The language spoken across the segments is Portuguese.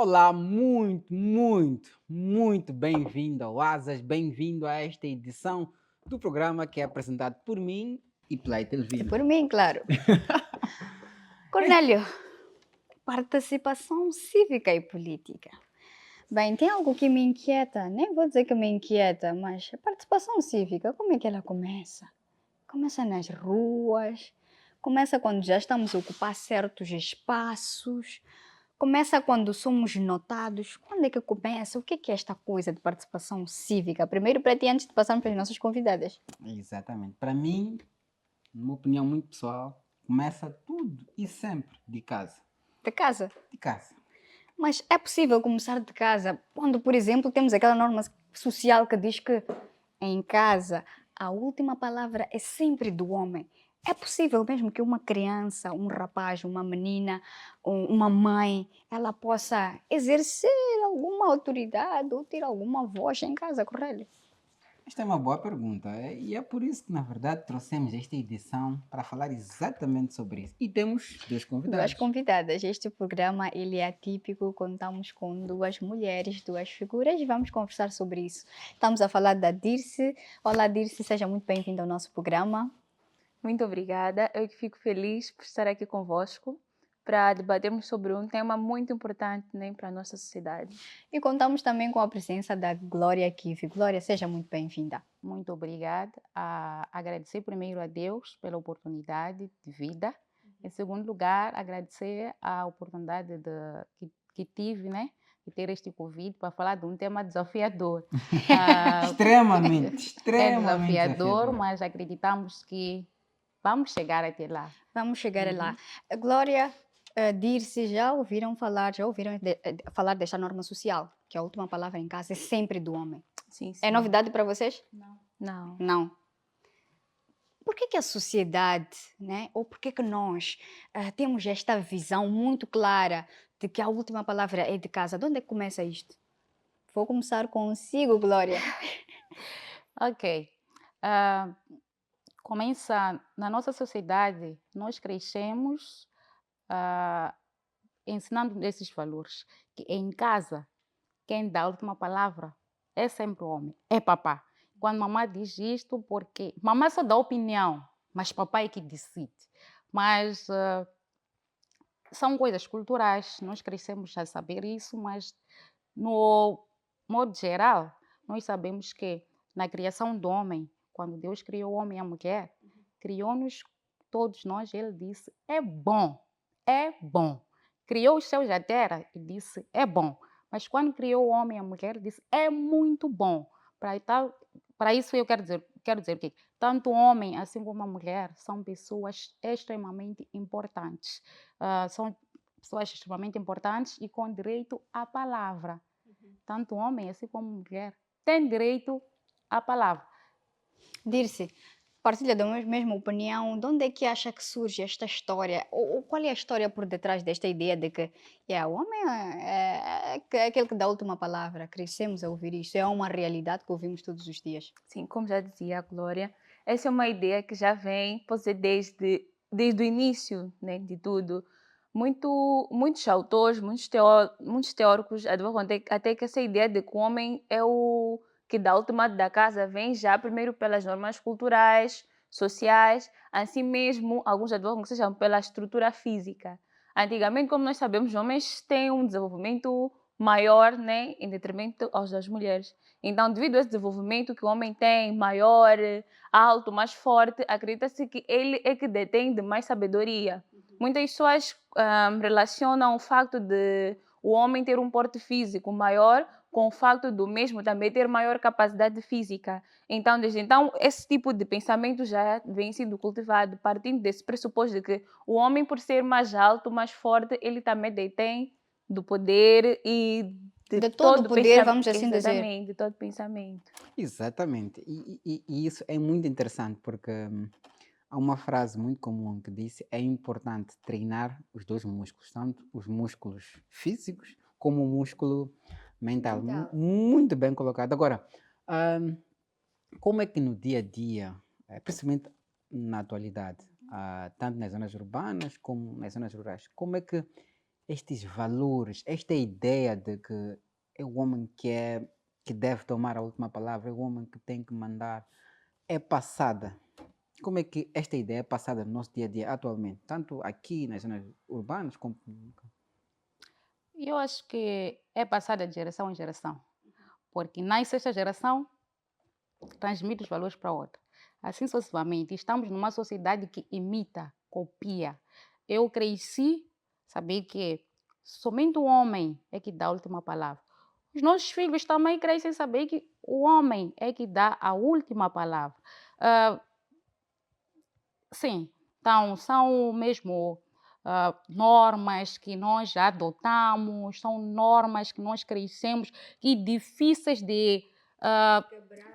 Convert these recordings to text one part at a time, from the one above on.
Olá, muito bem-vindo ao Asas, bem-vindo a esta edição do programa que é apresentado por mim e pela E Telvino. por mim, claro. Cornélio, participação cívica e política. Bem, tem algo que me inquieta, nem vou dizer que me inquieta, mas a participação cívica, como é que ela começa? Começa nas ruas, começa quando já estamos a ocupar certos espaços, começa quando somos notados. Quando é que começa? O que é esta coisa de participação cívica? Primeiro para ti, antes de passarmos para as nossas convidadas. Exatamente. Para mim, numa opinião muito pessoal, começa tudo e sempre de casa. De casa. De casa. Mas é possível começar de casa quando, por exemplo, temos aquela norma social que diz que em casa a última palavra é sempre do homem. É possível mesmo que uma criança, um rapaz, uma menina, uma mãe, ela possa exercer alguma autoridade ou ter alguma voz em casa, correto? Esta é uma boa pergunta e é por isso que, na verdade, trouxemos esta edição para falar exatamente sobre isso. E temos dois Duas convidados. convidadas. Este programa ele é atípico, contamos com duas mulheres, duas figuras e vamos conversar sobre isso. Estamos a falar da Dirce. Olá, Dirce, seja muito bem-vinda ao nosso programa. Muito obrigada. Eu que fico feliz por estar aqui convosco para debatermos sobre um tema muito importante, né, para a nossa sociedade. E contamos também com a presença da Glória Kivi. Glória, seja muito bem-vinda. Muito obrigada. Agradecer primeiro a Deus pela oportunidade de vida. Em segundo lugar, agradecer a oportunidade que tive, né, de ter este convite para falar de um tema desafiador. Extremamente, É extremamente desafiador, desafiador. mas acreditamos que vamos chegar até lá. Vamos chegar lá. Glória, Dirce, já ouviram falar, falar desta norma social, que a última palavra em casa é sempre do homem. Sim, sim. É novidade para vocês? Não. Não. Por que a sociedade, né, ou por que nós temos esta visão muito clara de que a última palavra é de casa? De onde é que começa isto? Vou começar consigo, Glória. Ok. Ah, Começa na nossa sociedade, nós crescemos ah, ensinando esses valores. Que em casa, quem dá a última palavra é sempre o homem, é papá. Quando mamãe diz isto, porque mamãe só dá opinião, mas papai é que decide. Mas são coisas culturais, nós crescemos a saber isso, mas no modo geral, nós sabemos que na criação do homem, quando Deus criou o homem e a mulher, criou-nos todos nós, ele disse, é bom, é bom. Criou os céus e a terra e disse, é bom. Mas quando criou o homem e a mulher, disse, é muito bom. Para isso eu quero dizer que tanto o homem assim como a mulher são pessoas extremamente importantes. São pessoas extremamente importantes e com direito à palavra. Tanto homem assim como mulher tem direito à palavra. Dirce, partilha da mesma opinião. De onde é que acha que surge esta história? Ou qual é a história por detrás desta ideia de que o homem é aquele que dá a última palavra? Crescemos a ouvir isto. É uma realidade que ouvimos todos os dias. Sim, como já dizia a Glória, essa é uma ideia que já vem, pode ser desde o início, né, de tudo. Muitos autores, muitos teóricos advogam até que essa ideia de que o homem é o que dá o ultimato da casa vem já primeiro pelas normas culturais, sociais, assim mesmo alguns advogam que sejam pela estrutura física. Antigamente, como nós sabemos, os homens têm um desenvolvimento maior, né, em detrimento aos das mulheres. Então, devido a esse desenvolvimento que o homem tem, maior, alto, mais forte, acredita-se que ele é que detém de mais sabedoria. Muitas pessoas relacionam o facto de o homem ter um porte físico maior com o facto do mesmo também ter maior capacidade física. Então, desde então, esse tipo de pensamento já vem sendo cultivado, partindo desse pressuposto de que o homem, por ser mais alto, mais forte, ele também detém do poder e de De todo o todo poder, pensamento. vamos assim dizer. Exatamente, de todo pensamento. Exatamente. E isso é muito interessante porque há uma frase muito comum que diz é importante treinar os dois músculos, tanto os músculos físicos como o músculo mental. Mental. Muito bem colocado. Agora, hum, como é que no dia a dia, principalmente na atualidade, tanto nas zonas urbanas como nas zonas rurais, como é que estes valores, esta ideia de que é o homem que deve tomar a última palavra, é o homem que tem que mandar, é passada. Como é que esta ideia é passada no nosso dia a dia atualmente, tanto aqui nas zonas urbanas como. Eu acho que é passada de geração em geração, porque nasce esta geração, transmite os valores para outra. Assim sucessivamente, estamos numa sociedade que imita, copia. Eu cresci saber que somente o homem é que dá a última palavra. Os nossos filhos também crescem saber que o homem é que dá a última palavra. Ah, sim, então são mesmo normas que nós já adotamos, são normas que nós crescemos e difíceis de ah,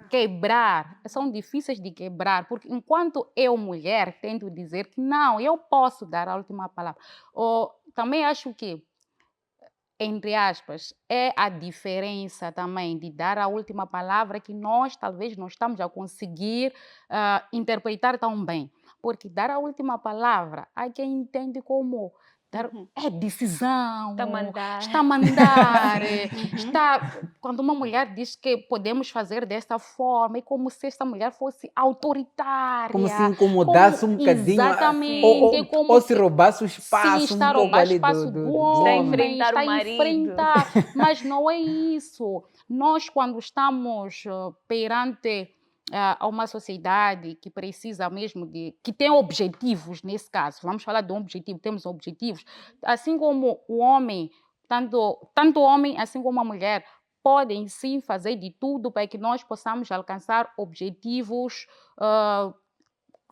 quebrar, são difíceis de quebrar, porque enquanto eu, mulher, tento dizer que não, eu posso dar a última palavra. Ou, também acho que, entre aspas, é a diferença também de dar a última palavra que nós talvez não estamos a conseguir interpretar tão bem. Porque dar a última palavra, há quem entende como dar, Uhum. é decisão, Tá mandar. está a mandar, Uhum. está. Quando uma mulher diz que podemos fazer desta forma, é como se esta mulher fosse autoritária. Como se incomodasse um bocadinho, Exatamente, é como ou se roubasse o sim, espaço está um a pouco roubar ali espaço do do Está a homem. homem, enfrentar está o a marido. enfrentar, mas não é isso. Nós, quando estamos perante uma sociedade que precisa mesmo de, que tem objetivos, nesse caso, vamos falar de um objetivo, temos objetivos, assim como o homem, tanto o homem assim como a mulher, podem sim fazer de tudo para que nós possamos alcançar objetivos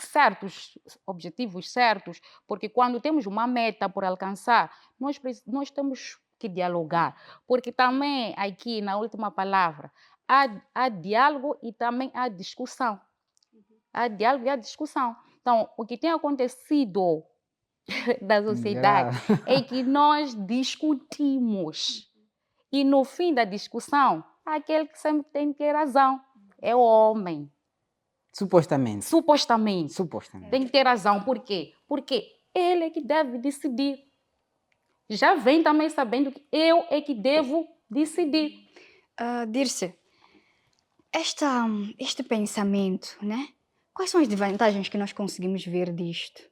certos, objetivos certos, porque quando temos uma meta por alcançar, nós temos que dialogar, porque também aqui na última palavra há diálogo e também há discussão. Há diálogo e há discussão. Então, o que tem acontecido na Em geral. sociedade é que nós discutimos e no fim da discussão, há aquele que sempre tem que ter razão, é o homem. Supostamente. Supostamente. Supostamente. Tem que ter razão. Por quê? Porque ele é que deve decidir. Já vem também sabendo que eu é que devo decidir. Dirce, este pensamento, né? Quais são as desvantagens que nós conseguimos ver disto?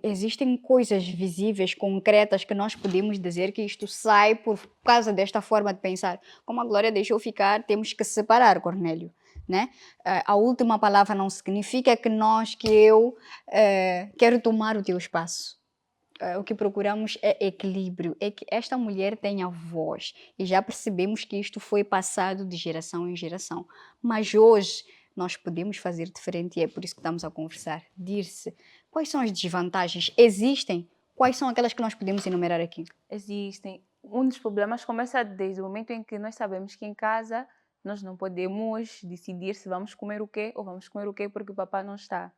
Existem coisas visíveis, concretas, que nós podemos dizer que isto sai por causa desta forma de pensar. Como a Glória deixou ficar, temos que separar, Cornélio. Né? A última palavra não significa que eu quero tomar o teu espaço. O que procuramos é equilíbrio, é que esta mulher tenha voz. E já percebemos que isto foi passado de geração em geração. Mas hoje nós podemos fazer diferente e é por isso que estamos a conversar. Dir-se, quais são as desvantagens? Existem? Quais são aquelas que nós podemos enumerar aqui? Existem. Um dos problemas começa desde o momento em que nós sabemos que em casa nós não podemos decidir se vamos comer o quê ou vamos comer o quê porque o papai não está.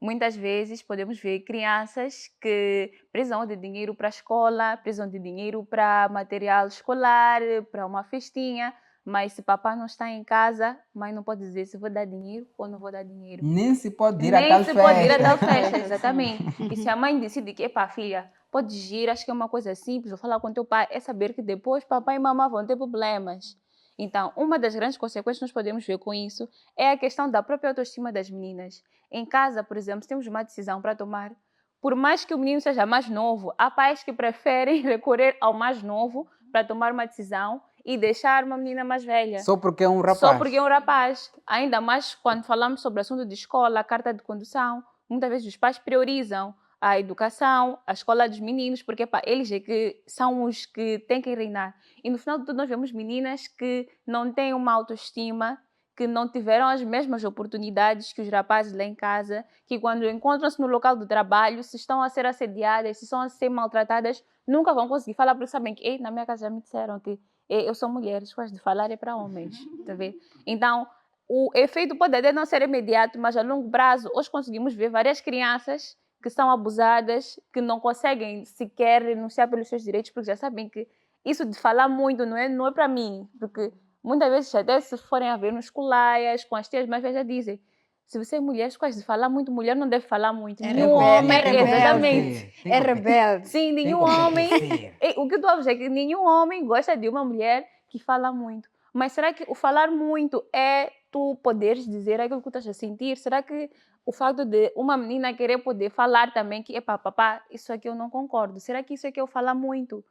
Muitas vezes podemos ver crianças que precisam de dinheiro para a escola, precisam de dinheiro para material escolar, para uma festinha, mas se papai não está em casa, mãe não pode dizer se vou dar dinheiro ou não vou dar dinheiro. Nem se pode ir a Nem tal se pode ir a festa. tal festa, exatamente. E se a mãe decide que, epá, filha, podes ir, acho que é uma coisa simples, vou falar com teu pai, é saber que depois papai e mamãe vão ter problemas. Então, uma das grandes consequências que nós podemos ver com isso é a questão da própria autoestima das meninas. Em casa, por exemplo, se temos uma decisão para tomar, por mais que o menino seja mais novo, há pais que preferem recorrer ao mais novo para tomar uma decisão e deixar uma menina mais velha. Só porque é um rapaz. Só porque é um rapaz. Ainda mais quando falamos sobre o assunto de escola, a carta de condução, muitas vezes os pais priorizam a educação, a escola dos meninos, porque eles é que são os que têm que reinar. E no final de tudo nós vemos meninas que não têm uma autoestima, que não tiveram as mesmas oportunidades que os rapazes lá em casa, que quando encontram-se no local do trabalho, se estão a ser assediadas, se estão a ser maltratadas, nunca vão conseguir falar, porque sabem que na minha casa já me disseram que eu sou mulher, as coisas de falar é para homens, tá vendo? Então, o efeito pode até não ser imediato, mas a longo prazo, hoje conseguimos ver várias crianças que são abusadas, que não conseguem sequer renunciar pelos seus direitos, porque já sabem que isso de falar muito não é para mim, porque muitas vezes até se forem a ver nos colaias, com as tias mais velhas já dizem, Se você é mulher, você gosta de falar muito, mulher não deve falar muito. É Nenhum rebelde, homem, é rebelde. exatamente. Tem É que rebelde. Sim, tem nenhum que homem. obedecer. O que eu estou a dizer é que nenhum homem gosta de uma mulher que fala muito. Mas será que o falar muito é tu poderes dizer aquilo que tu estás a sentir? Será que o fato de uma menina querer poder falar também que, epá, papá, isso aqui eu não concordo. Será que isso aqui eu falar muito?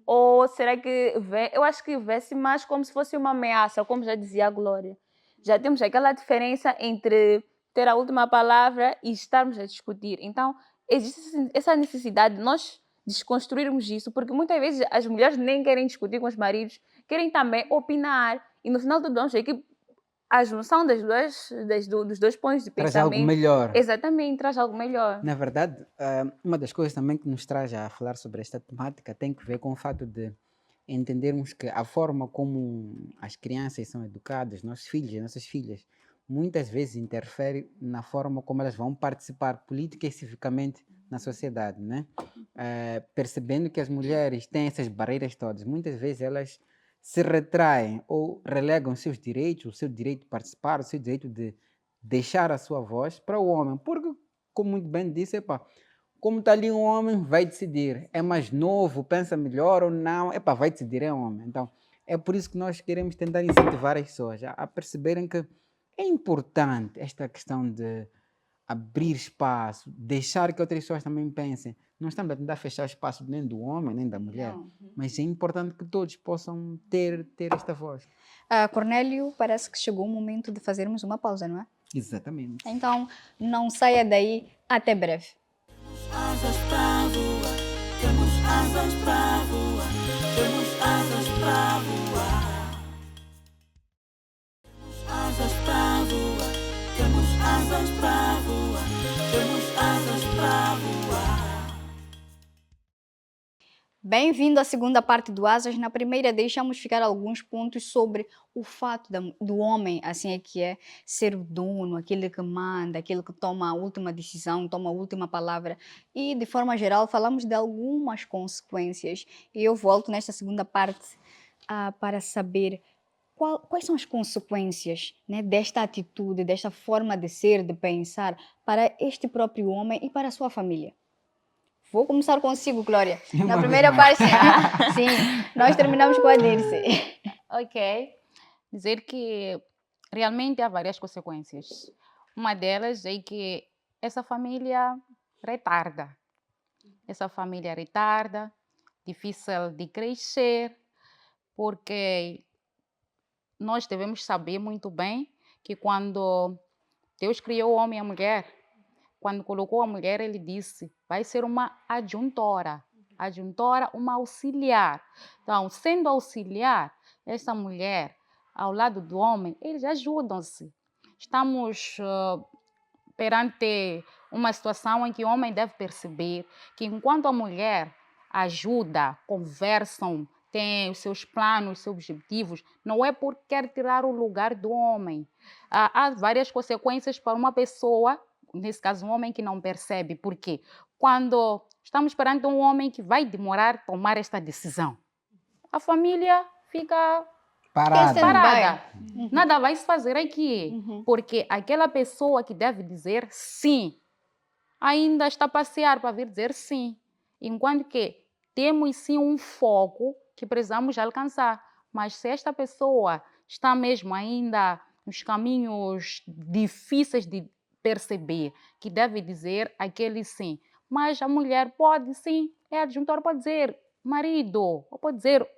Ou será que eu acho que vê-se mais como se fosse uma ameaça, como já dizia a Glória. Já temos aquela diferença entre ter a última palavra e estarmos a discutir. Então, existe essa necessidade de nós desconstruirmos isso, porque muitas vezes as mulheres nem querem discutir com os maridos, querem também opinar. E no final do dia, é que a junção dos dois pontos de Traz algo pensamento, melhor. exatamente, traz algo melhor. Na verdade, uma das coisas também que nos traz a falar sobre esta temática tem que ver com o fato de entendermos que a forma como as crianças são educadas, nossos filhos e nossas filhas, muitas vezes interfere na forma como elas vão participar política e civicamente na sociedade, né? Percebendo que as mulheres têm essas barreiras todas, muitas vezes elas se retraem ou relegam seus direitos, o seu direito de participar, o seu direito de deixar a sua voz para o homem, porque, como muito bem disse, epá, como está ali um homem, vai decidir. É mais novo, pensa melhor ou não, epá, vai decidir, é homem. Então, é por isso que nós queremos tentar incentivar as pessoas a perceberem que é importante esta questão de abrir espaço, deixar que outras pessoas também pensem. Não estamos a tentar fechar espaço nem do homem, nem da mulher, Não. mas é importante que todos possam ter esta voz. Cornélio, parece que chegou o momento de fazermos uma pausa, não é? Exatamente. Então, não saia daí. Até breve. Asas para voar, temos asas para voar, temos asas para voar. Temos asas para voar, temos asas para voar, temos asas para voar. Bem-vindo à segunda parte do Asas. Na primeira, deixamos ficar alguns pontos sobre o fato do homem, assim é que é, ser o dono, aquele que manda, aquele que toma a última decisão, toma a última palavra. E, de forma geral, falamos de algumas consequências. E eu volto nesta segunda parte para saber quais são as consequências, né, desta atitude, desta forma de ser, de pensar, para este próprio homem e para a sua família. Vou começar consigo, Glória. Na Uma vez primeira mais. parte, sim, nós terminamos com a Dirce. Ok. Dizer que realmente há várias consequências. Uma delas é que essa família retarda. Essa família retarda, difícil de crescer, porque nós devemos saber muito bem que quando Deus criou o homem e a mulher, quando colocou a mulher, ele disse, vai ser uma adjuntora. Adjuntora, uma auxiliar. Então, sendo auxiliar, essa mulher, ao lado do homem, eles ajudam-se. Estamos perante uma situação em que o homem deve perceber que enquanto a mulher ajuda, conversam, tem os seus planos, os seus objetivos, não é por querer tirar o lugar do homem. Há várias consequências para uma pessoa, nesse caso um homem que não percebe. Por quê? Quando estamos perante um homem que vai demorar a tomar esta decisão, a família fica Parada. parada. Uhum. Nada vai se fazer aqui. Uhum. Porque aquela pessoa que deve dizer sim, ainda está a passear para vir dizer sim. Enquanto que temos sim um foco que precisamos alcançar. Mas se esta pessoa está mesmo ainda nos caminhos difíceis de perceber, que deve dizer aquele sim. Mas a mulher pode sim, a adjuntora pode dizer marido, ou pode dizer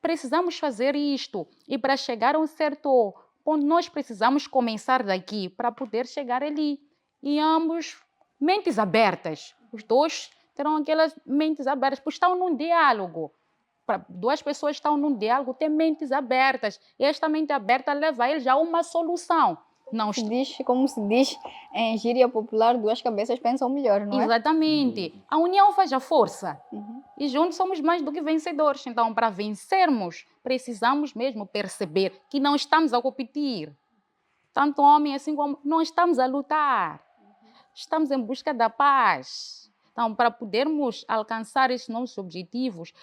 precisamos fazer isto. E para chegar a um certo ponto, nós precisamos começar daqui para poder chegar ali. E ambos, mentes abertas. Os dois terão aquelas mentes abertas, porque estão num diálogo. Duas pessoas estão num diálogo, têm mentes abertas. E esta mente aberta leva eles a uma solução. Não Como se diz em gíria popular, duas cabeças pensam melhor, não é? Exatamente. A união faz a força. Uhum. E juntos somos mais do que vencedores. Então, para vencermos, precisamos mesmo perceber que não estamos a competir. Tanto homem assim como não estamos a lutar. Estamos em busca da paz. Então, para podermos alcançar esses nossos objetivos,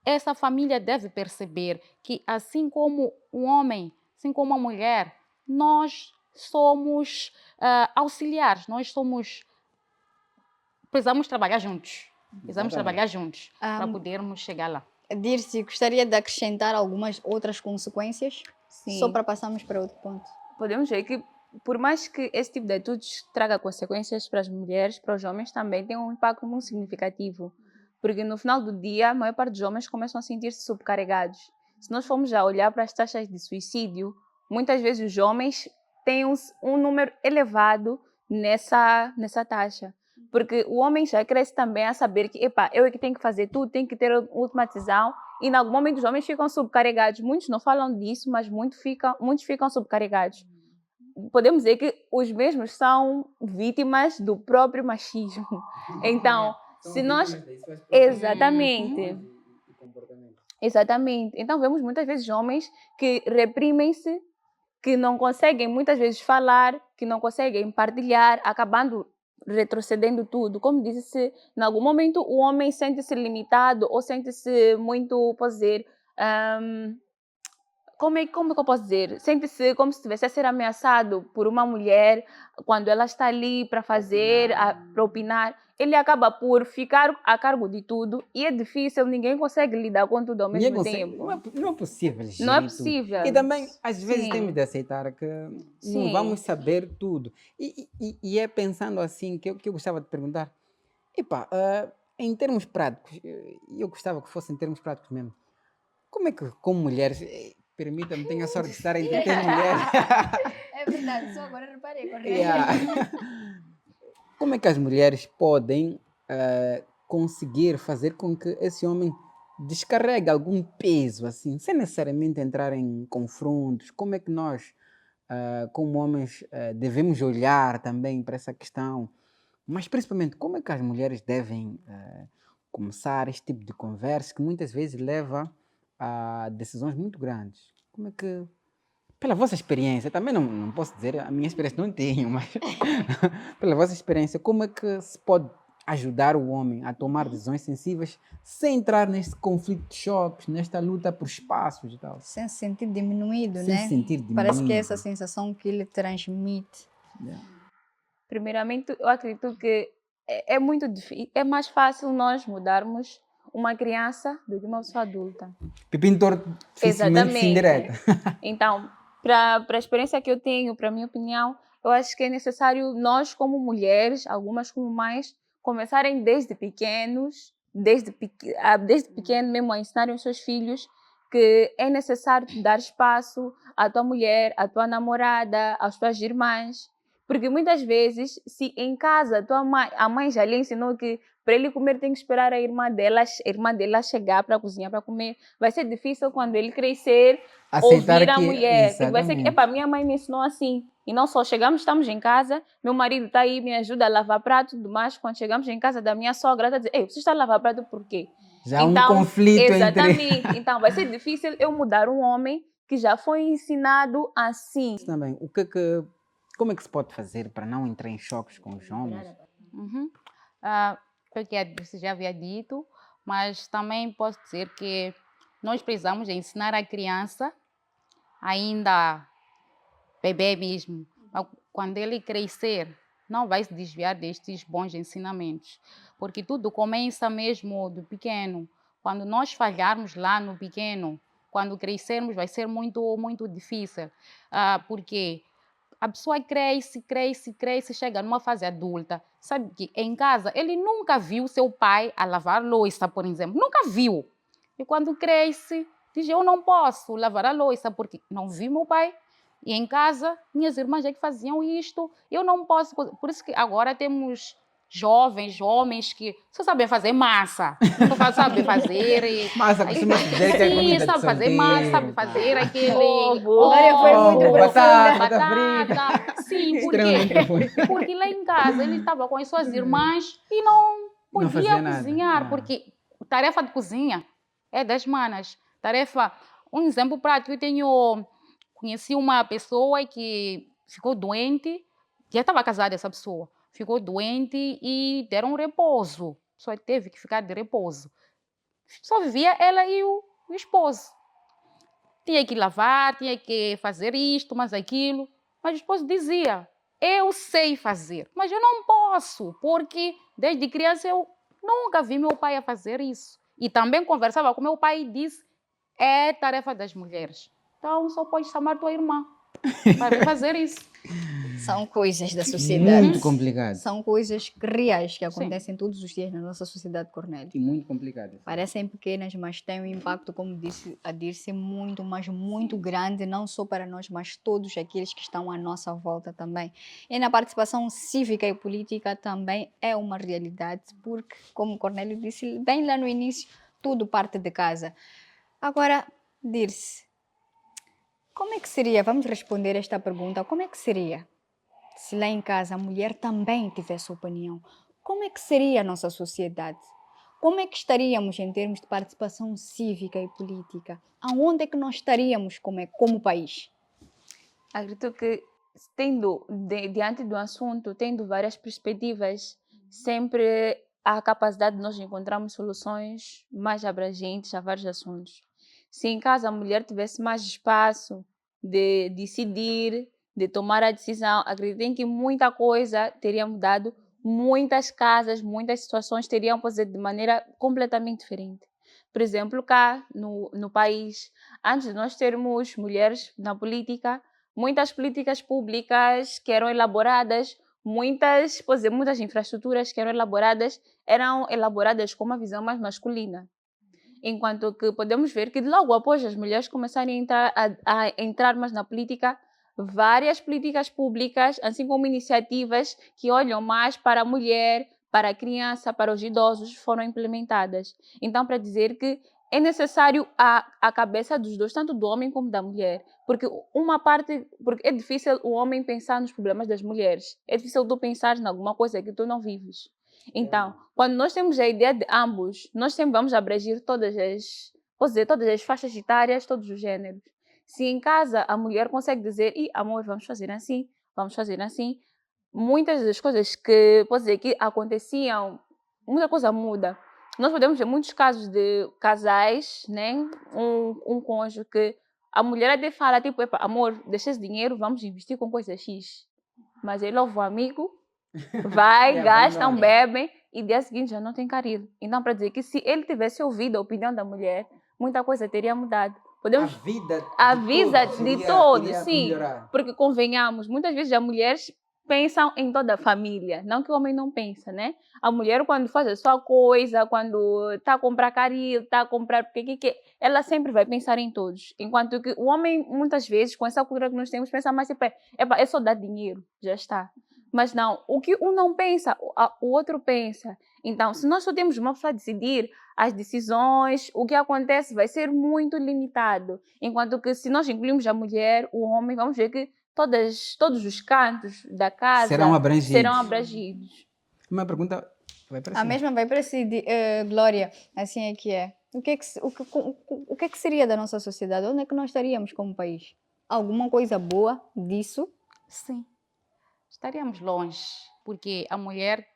essa família deve perceber que, assim como o homem, assim como a mulher, nós somos auxiliares, nós somos. Precisamos trabalhar juntos. Precisamos trabalhar juntos para Ahm, podermos chegar lá. Dirce, gostaria de acrescentar algumas outras consequências? Só Sim. para passarmos para outro ponto. Podemos ver que, por mais que esse tipo de atitudes traga consequências para as mulheres, para os homens também tem um impacto muito significativo. Porque no final do dia, a maior parte dos homens começam a sentir-se subcarregados. Se nós formos já olhar para as taxas de suicídio, muitas vezes os homens têm um número elevado nessa taxa. Porque o homem já cresce também a saber que, epá, eu é que tenho que fazer tudo, tenho que ter a última decisão. E em algum momento os homens ficam subcarregados. Muitos não falam disso, mas muitos ficam subcarregados. Podemos dizer que os mesmos são vítimas do próprio machismo. Então, se nós... Exatamente. Exatamente. Então, vemos muitas vezes homens que reprimem-se, que não conseguem muitas vezes falar, que não conseguem partilhar, acabando retrocedendo tudo. Como disse, se em algum momento o homem sente-se limitado ou sente-se muito, posso dizer, como é que eu posso dizer? Sente-se como se estivesse a ser ameaçado por uma mulher quando ela está ali para fazer, para opinar. Ele acaba por ficar a cargo de tudo e é difícil, ninguém consegue lidar com tudo ao Ninguém mesmo consegue, tempo. não é possível Não é gerir tudo. possível. E também, às vezes, Sim. temos de aceitar que não Sim. vamos saber tudo. E é pensando assim que eu gostava de perguntar. Epá, em termos práticos, eu gostava que fosse em termos práticos mesmo. Como é que, como mulheres, permita-me, tenho a sorte de estar entre três mulheres. É verdade, só agora reparei, Yeah. Como é que as mulheres podem conseguir fazer com que esse homem descarregue algum peso, assim, sem necessariamente entrar em confrontos? Como é que nós, como homens, devemos olhar também para essa questão? Mas, principalmente, como é que as mulheres devem começar este tipo de conversa que muitas vezes leva a decisões muito grandes? Como é que, pela vossa experiência, também não posso dizer, a minha experiência não tenho, mas pela vossa experiência, como é que se pode ajudar o homem a tomar decisões sensíveis sem entrar neste conflito de choques, nesta luta por espaços e tal? Sem se sentir diminuído, Sem né? se sentir Parece que é diminuído. essa sensação que ele transmite. Yeah. Primeiramente, eu acredito que é muito difícil, é mais fácil nós mudarmos uma criança do que uma pessoa adulta. Pepino torto, dificilmente se indireta. Então, para a experiência que eu tenho, para a minha opinião, eu acho que é necessário nós, como mulheres, algumas como mães, começarem desde pequenos, desde pequeno mesmo, a ensinarem os seus filhos que é necessário dar espaço à tua mulher, à tua namorada, às tuas irmãs. Porque muitas vezes, se em casa a mãe já lhe ensinou que para ele comer tem que esperar a irmã dela chegar para a cozinha para comer, vai ser difícil quando ele crescer Aceitar ouvir a que, mulher. Porque vai ser que, exatamente. minha mãe me ensinou assim. E não só chegamos, estamos em casa, meu marido está aí, me ajuda a lavar prato e tudo mais. Quando chegamos em casa da minha sogra, ela está a dizer, ei, você está a lavar prato por quê? Já há um conflito exatamente. entre... Então, vai ser difícil eu mudar um homem que já foi ensinado assim. Também, como é que se pode fazer para não entrar em choques com os homens? Uhum. Foi o que você já havia dito, mas também posso dizer que nós precisamos ensinar a criança, ainda bebê mesmo, quando ele crescer, não vai se desviar destes bons ensinamentos, porque tudo começa mesmo do pequeno. Quando nós falharmos lá no pequeno, quando crescermos vai ser muito, muito difícil, porque a pessoa cresce, chega numa fase adulta. Sabe que em casa ele nunca viu seu pai a lavar louça, por exemplo. Nunca viu. E quando cresce, diz, eu não posso lavar a louça porque não vi meu pai. E em casa, minhas irmãs é que faziam isto. Eu não posso. Por isso que agora temos jovens, homens que só sabem fazer massa. Nunca sabem fazer. Massa, costuma dizer que é comida de sabe fazer massa, sabe fazer aquele Ovo. Agora foi muito ovo, profunda. batata. Sim, Extremamente profundo. porque lá em casa ele estava com as suas irmãs e não Não fazia podia nada. cozinhar, porque tarefa de cozinha é das manas. Um exemplo prático, conheci uma pessoa que ficou doente, já estava casada essa pessoa, ficou doente e deram repouso, só teve que ficar de repouso. Só vivia ela e o esposo. Tinha que lavar, tinha que fazer isto, mas aquilo. Mas o esposo dizia, eu sei fazer, mas eu não posso, porque desde criança eu nunca vi meu pai a fazer isso. E também conversava com meu pai e disse, é tarefa das mulheres. Então só pode chamar tua irmã para vir fazer isso. São coisas da sociedade. Muito complicado. São coisas reais que Sim. acontecem todos os dias na nossa sociedade, Cornélio. E muito complicado. Parecem pequenas, mas têm um impacto, como disse a Dirce, muito, mas muito grande, não só para nós, mas todos aqueles que estão à nossa volta também. E na participação cívica e política também é uma realidade, porque, como o Cornélio disse bem lá no início, tudo parte de casa. Agora, Dirce, como é que seria, vamos responder esta pergunta, como é que seria se lá em casa a mulher também tivesse opinião? Como é que seria a nossa sociedade? Como é que estaríamos em termos de participação cívica e política? Aonde é que nós estaríamos como país? Acredito que, diante do assunto, tendo várias perspectivas, sempre há a capacidade de nós encontrarmos soluções mais abrangentes a vários assuntos. Se em casa a mulher tivesse mais espaço de decidir, de tomar a decisão, acreditem que muita coisa teria mudado, muitas casas, muitas situações teriam posicionado de maneira completamente diferente. Por exemplo, cá no país, antes de nós termos mulheres na política, muitas políticas públicas que eram elaboradas, muitas infraestruturas que eram elaboradas com uma visão mais masculina. Enquanto que podemos ver que logo após as mulheres começarem a entrar mais na política, várias políticas públicas, assim como iniciativas que olham mais para a mulher, para a criança, para os idosos, foram implementadas. Então, para dizer que é necessário a cabeça dos dois, tanto do homem como da mulher, porque é difícil o homem pensar nos problemas das mulheres, é difícil tu pensar em alguma coisa que tu não vives. Então, quando nós temos a ideia de ambos, nós sempre vamos abranger todas as faixas etárias, todos os géneros. Se em casa a mulher consegue dizer, amor, vamos fazer assim, muitas das coisas que aconteciam, muita coisa muda. Nós podemos ver muitos casos de casais, né? Um cônjuge que a mulher até fala, tipo, amor, deixa esse dinheiro, vamos investir com coisa X. Mas ele ouve o amigo, vai, gastam, bebem e dia seguinte já não tem carinho. Então, para dizer que se ele tivesse ouvido a opinião da mulher, muita coisa teria mudado. A vida de todos, sim. Melhorar. Porque convenhamos, muitas vezes as mulheres pensam em toda a família, não que o homem não pensa, né? A mulher, quando faz a sua coisa, quando está a comprar carinho, está a comprar ela sempre vai pensar em todos. Enquanto que o homem, muitas vezes, com essa cultura que nós temos, pensa mais tipo, é só dar dinheiro, já está. Mas não, o que um não pensa, o outro pensa. Então, se nós só temos uma pessoa a decidir, as decisões, o que acontece vai ser muito limitado. Enquanto que se nós incluirmos a mulher, o homem, vamos ver que todos os cantos da casa Serão abrangidos. Uma pergunta vai para A si. mesma vai para si, Glória, assim é que é. O que é que seria da nossa sociedade? Onde é que nós estaríamos como país? Alguma coisa boa disso? Sim, estaríamos longe, porque a mulher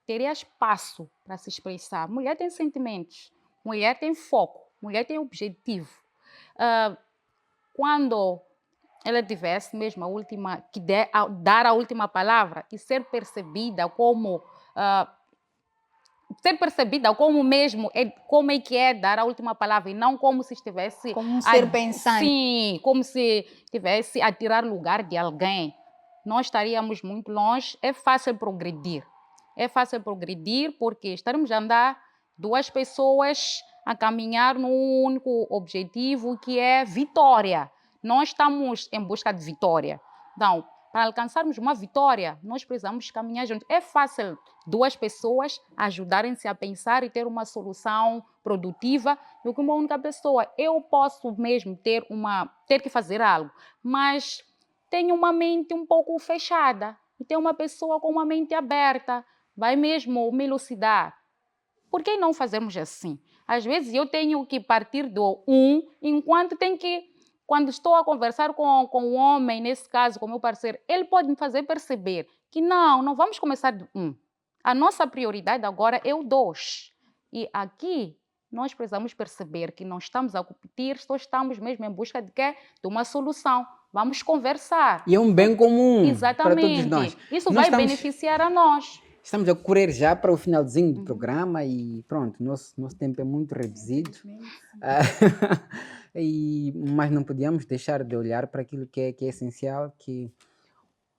teria espaço para se expressar. Mulher tem sentimentos, mulher tem foco, mulher tem objetivo. Quando ela tivesse mesmo dar a última palavra e ser percebida como mesmo como é que é dar a última palavra e não como se estivesse Como um ser pensante. Sim, como se estivesse a tirar lugar de alguém. Nós estaríamos muito longe. É fácil progredir porque estaremos a andar duas pessoas a caminhar num único objetivo, que é vitória. Nós estamos em busca de vitória. Então, para alcançarmos uma vitória, nós precisamos caminhar juntos. É fácil duas pessoas ajudarem-se a pensar e ter uma solução produtiva do que uma única pessoa. Eu posso mesmo ter que fazer algo, mas tenho uma mente um pouco fechada. E tem uma pessoa com uma mente aberta, vai mesmo me elucidar. Por que não fazermos assim? Às vezes eu tenho que partir do enquanto quando estou a conversar com um homem, nesse caso, com o meu parceiro, ele pode me fazer perceber que não vamos começar do 1. A nossa prioridade agora é o 2. E aqui nós precisamos perceber que não estamos a competir, só estamos mesmo em busca de quê? De uma solução. vamos conversar. E é um bem comum para todos Exatamente. nós. Isso Nós vai estamos, beneficiar a nós. estamos a correr já para o finalzinho do programa e pronto, nosso tempo é muito reduzido. Ah, mas não podíamos deixar de olhar para aquilo que é essencial, que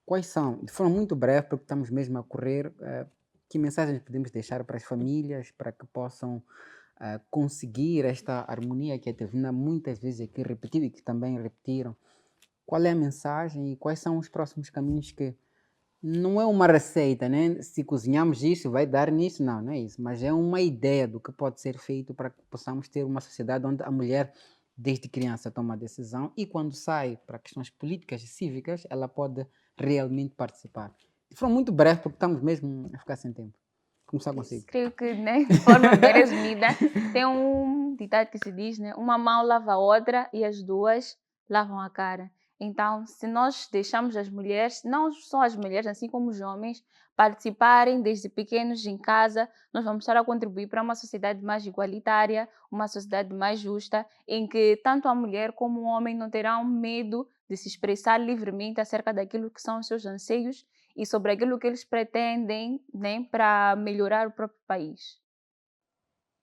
quais são, de forma muito breve, porque estamos mesmo a correr, que mensagens podemos deixar para as famílias para que possam conseguir esta harmonia que a Tevina muitas vezes aqui repetiu e que também repetiram. Qual é a mensagem e quais são os próximos caminhos que não é uma receita, né? Se cozinhamos isso, vai dar nisso, não é isso. Mas é uma ideia do que pode ser feito para que possamos ter uma sociedade onde a mulher, desde criança, toma a decisão e quando sai para questões políticas e cívicas, ela pode realmente participar. De forma muito breve, porque estamos mesmo a ficar sem tempo. Começar consigo. Creio que, né, de forma bem resumida, tem um ditado que se diz, né? Uma mão lava a outra e as duas lavam a cara. Então, se nós deixamos as mulheres, não só as mulheres, assim como os homens, participarem desde pequenos em casa, nós vamos estar a contribuir para uma sociedade mais igualitária, uma sociedade mais justa, em que tanto a mulher como o homem não terão medo de se expressar livremente acerca daquilo que são os seus anseios e sobre aquilo que eles pretendem, né, para melhorar o próprio país.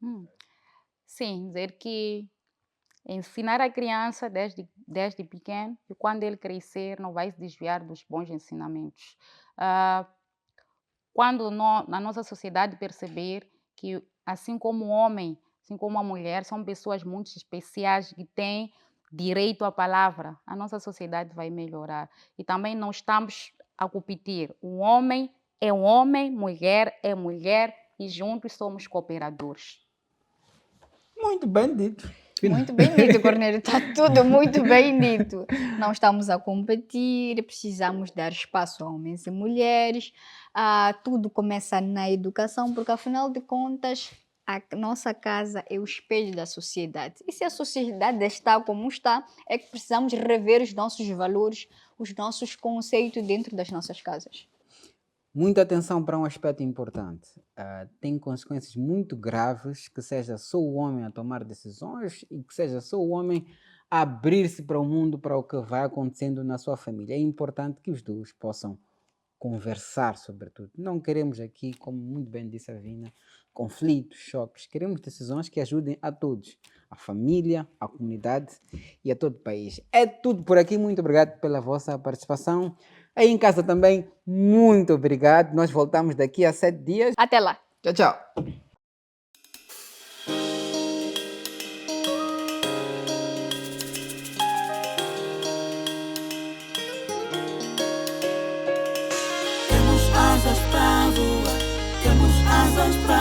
Hum. Sim, dizer que ensinar a criança desde pequeno e quando ele crescer não vai se desviar dos bons ensinamentos. Ah, quando na nossa sociedade perceber que assim como o homem, assim como a mulher, são pessoas muito especiais que têm direito à palavra, a nossa sociedade vai melhorar. E também não estamos a competir. O homem é um homem, mulher é mulher e juntos somos cooperadores. Muito bem dito. Muito bem dito, Cornélio. Está tudo muito bem dito. Não estamos a competir, precisamos dar espaço a homens e mulheres. Tudo começa na educação, porque afinal de contas, a nossa casa é o espelho da sociedade. E se a sociedade está como está, é que precisamos rever os nossos valores, os nossos conceitos dentro das nossas casas. Muita atenção para um aspecto importante. Tem consequências muito graves que seja só o homem a tomar decisões e que seja só o homem a abrir-se para o mundo, para o que vai acontecendo na sua família. É importante que os dois possam conversar sobre tudo. Não queremos aqui, como muito bem disse a Vina, conflitos, choques. Queremos decisões que ajudem a todos, a família, a comunidade e a todo o país. É tudo por aqui. Muito obrigado pela vossa participação. Aí em casa também, muito obrigado. Nós voltamos daqui a 7 dias. Até lá! Tchau, tchau. Temos asas para voar, temos asas para